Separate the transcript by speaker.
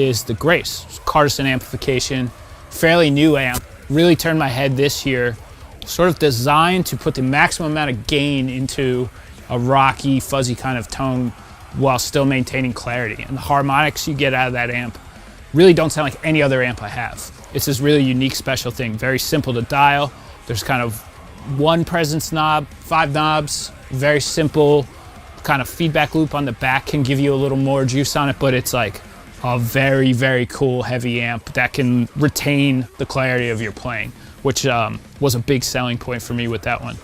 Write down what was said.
Speaker 1: is the Grace, Carstens Amplification, fairly new amp. Really turned my head this year. Sort of designed to put the maximum amount of gain into a rocky, fuzzy kind of tone while still maintaining clarity. And the harmonics you get out of that amp really don't sound like any other amp I have. It's this really unique, special thing. Very simple to dial. There's kind of one presence knob, 5 knobs, very simple kind of feedback loop on the back can give you a little more juice on it, but it's like a very, very cool heavy amp that can retain the clarity of your playing, which was a big selling point for me with that one.